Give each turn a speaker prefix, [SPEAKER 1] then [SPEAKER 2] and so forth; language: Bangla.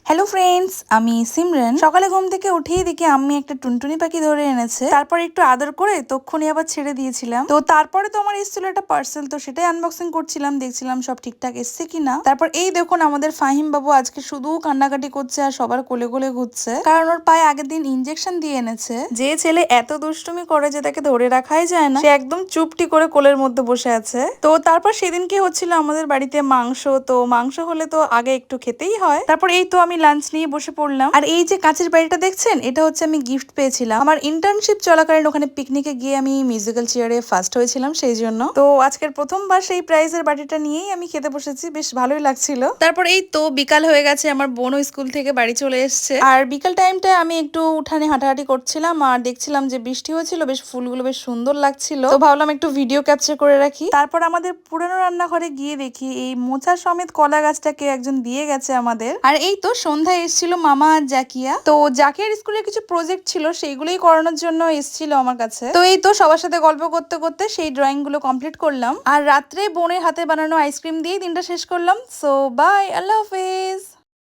[SPEAKER 1] হ্যালো ফ্রেন্ডস, আমি সিমরান। সকালে ঘুম থেকে উঠেই দেখি আম্মি একটা টুনটুনি পাখি ধরে এনেছে। তারপর একটু আদর করে তক্ষুনি আবার ছেড়ে দিয়েছিলাম। তো তারপরে তো আমার এসেছিল একটা পার্সেল, তো সেটাই আনবক্সিং করছিলাম, দেখছিলাম সব ঠিকঠাক এসছে কিনা। তারপর এই দেখুন আমাদের ফাহিম বাবু আজকে শুধু কান্নাকাটি করছে আর সবার কোলে কোলে ঘুরছে, কারণ ওর পায়ে আগের দিন ইনজেকশন দিয়ে এনেছে। যে ছেলে এত দুষ্টুমি করে যে তাকে ধরে রাখাই যায় না, সে একদম চুপটি করে কোলের মধ্যে বসে আছে। তো তারপর সেদিন কি হচ্ছিল আমাদের বাড়িতে মাংস, তো মাংস হলে তো আগে একটু খেতেই হয়। তারপর এই তো আমি লাঞ্চ নিয়ে বসে পড়লাম। আর এই যে কাঁচের বাড়িটা দেখছেন, এটা হচ্ছে আমি গিফট পেয়েছিলাম আমার ইন্টার্নশিপ চলাকালীন। ওখানে পিকনিকে গিয়ে আমি মিউজিক্যাল চেয়ারে ফার্স্ট হয়েছিলাম, সেই জন্য। তো আজকের প্রথমবার সেই প্রাইজের বাটিটা নিয়েই আমি খেতে বসেছি, বেশ ভালোই লাগছিল। তারপর এই তো বিকাল হয়ে গেছে, আমার বোনও স্কুল থেকে বাড়ি চলে এসছে। আর বিকাল টাইমটা আমি একটু উঠানে হাঁটাহাঁটি করছিলাম আর দেখছিলাম যে বৃষ্টি হয়েছিল, বেশ ফুলগুলো বেশ সুন্দর লাগছিল, তো ভাবলাম একটু ভিডিও ক্যাপচার করে রাখি। তারপর আমাদের পুরানো রান্নাঘরে গিয়ে দেখি এই মোচা সমেত কলা গাছটাকে একজন দিয়ে গেছে আমাদের। আর এই তো সন্ধ্যায় এসেছিল মামা আর জাকিয়া। তো জাকিয়ার স্কুলে কিছু প্রজেক্ট ছিল, সেইগুলোই করানোর জন্য এসেছিল আমার কাছে। তো এই তো সবার সাথে গল্প করতে করতে সেই ড্রয়িং গুলো কমপ্লিট করলাম। আর রাত্রে বোনের হাতে বানানো আইসক্রিম দিয়ে দিনটা শেষ করলাম। সো বাই, আল্লাহ হাফেজ।